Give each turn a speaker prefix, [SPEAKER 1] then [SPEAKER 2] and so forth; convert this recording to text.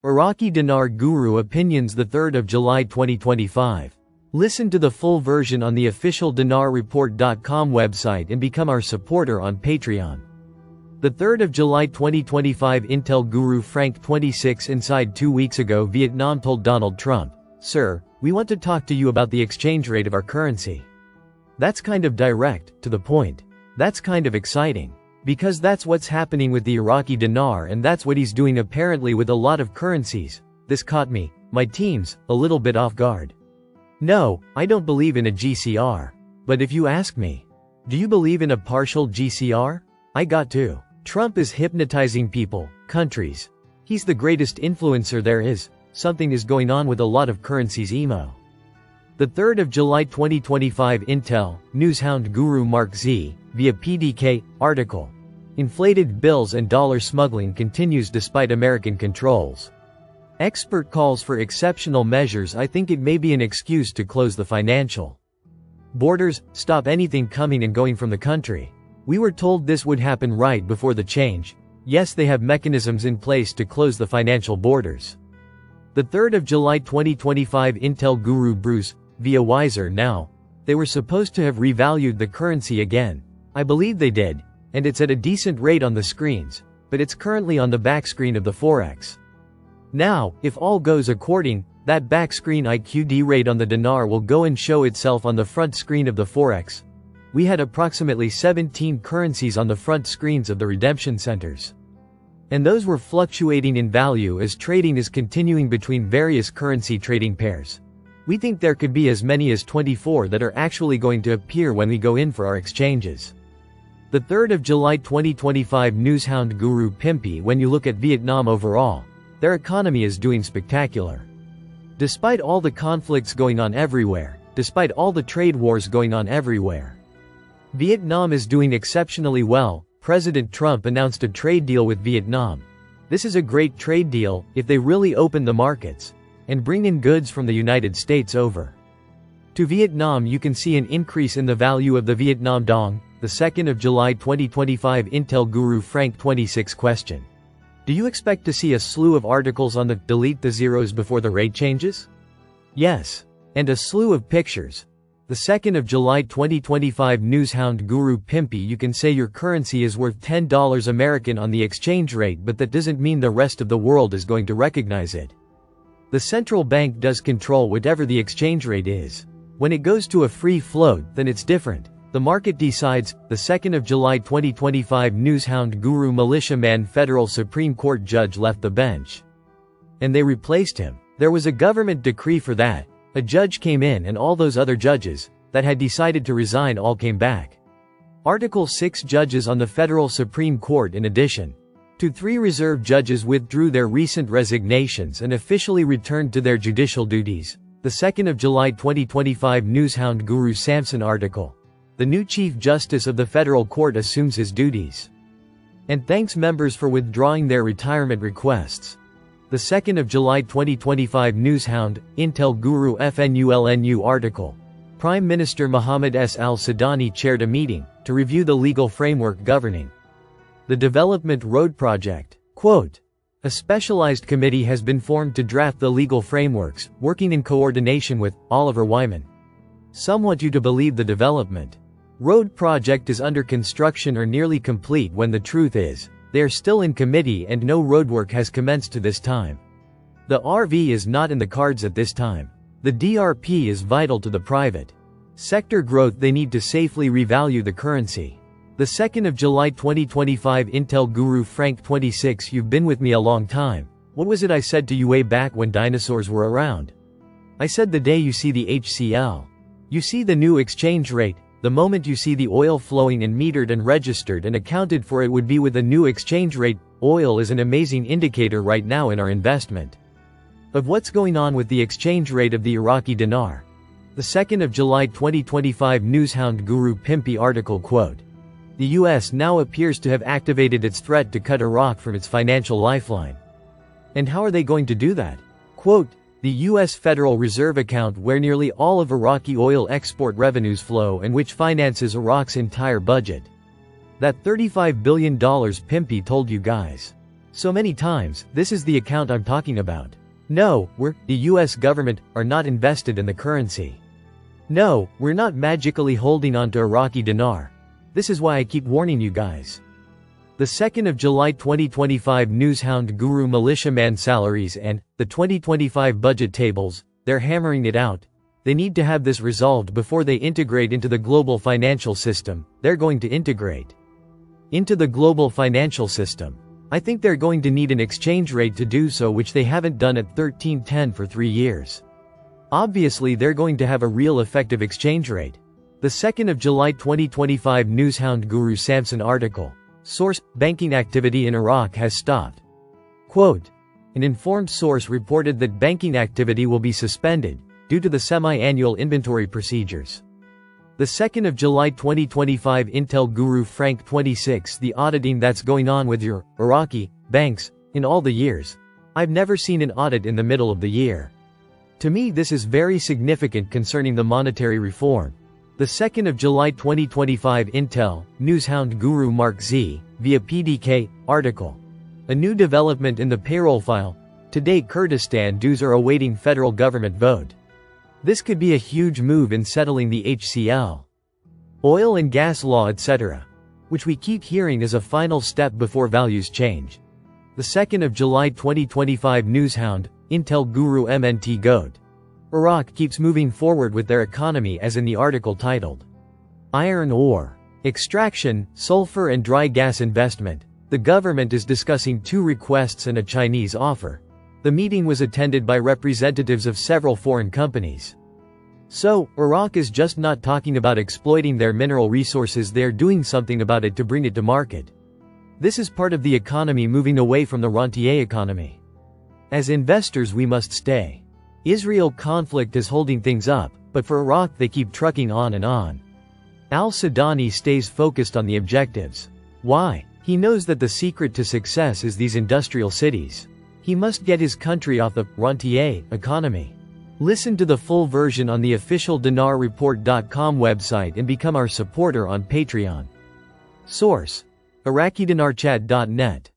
[SPEAKER 1] Iraqi Dinar Guru Opinions, the 3rd of July 2025. Listen to the full version on the official dinarreport.com website and become our supporter on Patreon. The 3rd of July 2025. Intel Guru Frank 26 inside 2 weeks ago, Vietnam told Donald Trump, "Sir, we want to talk to you about the exchange rate of our currency." That's kind of direct, to the point. That's kind of exciting. Because that's what's happening with the Iraqi dinar, and that's what he's doing apparently with a lot of currencies. This caught me, my teams, a little bit off guard. No, I don't believe in a GCR. But if you ask me, do you believe in a partial GCR? I got to. Trump is hypnotizing people, countries. He's the greatest influencer there is. Something is going on with a lot of currencies. Emo. The 3rd of July 2025. Intel, Newshound Guru Mark Z, via PDK, article. Inflated bills and dollar smuggling continues despite American controls. Expert calls for exceptional measures. I think it may be an excuse to close the financial borders, stop anything coming and going from the country. We were told this would happen right before the change. Yes, they have mechanisms in place to close the financial borders. The 3rd of July 2025. Intel Guru Bruce, via Wiser Now. They were supposed to have revalued the currency again. I believe they did. And it's at a decent rate on the screens, but it's currently on the back screen of the Forex. Now, if all goes according, that back screen IQD rate on the dinar will go and show itself on the front screen of the Forex. We had approximately 17 currencies on the front screens of the redemption centers. And those were fluctuating in value as trading is continuing between various currency trading pairs. We think there could be as many as 24 that are actually going to appear when we go in for our exchanges. The 3rd of July 2025. Newshound Guru Pimpy. When you look at Vietnam overall, their economy is doing spectacular. Despite all the conflicts going on everywhere, despite all the trade wars going on everywhere, Vietnam is doing exceptionally well. President Trump announced a trade deal with Vietnam. This is a great trade deal, if they really open the markets, and bring in goods from the United States over to Vietnam. You can see an increase in the value of the Vietnam dong. The 2nd of July 2025. Intel Guru Frank 26 question. Do you expect to see a slew of articles on the delete the zeros before the rate changes? Yes. And a slew of pictures. The 2nd of July 2025. Newshound Guru Pimpy. You can say your currency is worth $10 American on the exchange rate, but that doesn't mean the rest of the world is going to recognize it. The central bank does control whatever the exchange rate is. When it goes to a free float, then it's different. The market decides. The 2nd of July 2025. Newshound Guru Militiaman. Federal Supreme Court judge left the bench, and they replaced him. There was a government decree for that. A judge came in and all those other judges that had decided to resign all came back. Article 6 judges on the Federal Supreme Court, in addition to 3 reserve judges, withdrew their recent resignations and officially returned to their judicial duties. The 2nd of July 2025. Newshound Guru Samson article. The new Chief Justice of the Federal Court assumes his duties and thanks members for withdrawing their retirement requests. The 2nd of July 2025. Newshound, Intel Guru FNULNU article. Prime Minister Mohammed S. Al-Sudani chaired a meeting to review the legal framework governing the Development Road Project. Quote, a specialized committee has been formed to draft the legal frameworks, working in coordination with Oliver Wyman. Some want you to believe the Development Road Project is under construction or nearly complete, when the truth is, they are still in committee and no roadwork has commenced to this time. The RV is not in the cards at this time. The DRP is vital to the private sector growth. They need to safely revalue the currency. The 2nd of July 2025. Intel Guru Frank 26. You've been with me a long time. What was it I said to you way back when dinosaurs were around? I said the day you see the HCL, you see the new exchange rate. The moment you see the oil flowing and metered and registered and accounted for, it would be with a new exchange rate. Oil is an amazing indicator right now in our investment of what's going on with the exchange rate of the Iraqi dinar. The 2nd of July 2025. Newshound Guru Pimpy article. Quote, the US now appears to have activated its threat to cut Iraq from its financial lifeline. And how are they going to do that? Quote, the U.S. Federal Reserve account, where nearly all of Iraqi oil export revenues flow and which finances Iraq's entire budget. That $35 billion Pimpy told you guys. So many times, this is the account I'm talking about. No, the US government, are not invested in the currency. No, we're not magically holding on to Iraqi dinar. This is why I keep warning you guys. The 2nd of July 2025 Newshound Guru militiaman salaries and the 2025 budget tables, they're hammering it out. They need to have this resolved before they integrate into the global financial system. They're going to integrate into the global financial system. I think they're going to need an exchange rate to do so, which they haven't done at 1310 for 3 years. Obviously they're going to have a real effective exchange rate. The 2nd of July 2025 Newshound Guru Samson article. Source: banking activity in Iraq has stopped. Quote, an informed source reported that banking activity will be suspended due to the semi-annual inventory procedures. The 2nd of July 2025 Intel Guru Frank 26 the auditing that's going on with your Iraqi banks in all the years. I've never seen an audit in the middle of the year. To me this is very significant concerning the monetary reform. The 2nd of July 2025 Intel, Newshound Guru Mark Z, via PDK, article. A new development in the payroll file. Today Kurdistan dues are awaiting federal government vote. This could be a huge move in settling the HCL, oil and gas law etc., which we keep hearing is a final step before values change. The 2nd of July 2025 Newshound, Intel Guru MNT Goat. Iraq keeps moving forward with their economy as in the article titled, Iron Ore, Extraction, Sulfur and Dry Gas Investment. The government is discussing 2 requests and a Chinese offer. The meeting was attended by representatives of several foreign companies. So, Iraq is just not talking about exploiting their mineral resources, they're doing something about it to bring it to market. This is part of the economy moving away from the rentier economy. As investors we must stay. Israel conflict is holding things up, but for Iraq they keep trucking on and on. Al-Sudani stays focused on the objectives. Why? He knows that the secret to success is these industrial cities. He must get his country off the rentier economy. Listen to the full version on the official dinarreport.com website and become our supporter on Patreon. Source: IraqiDinarChat.net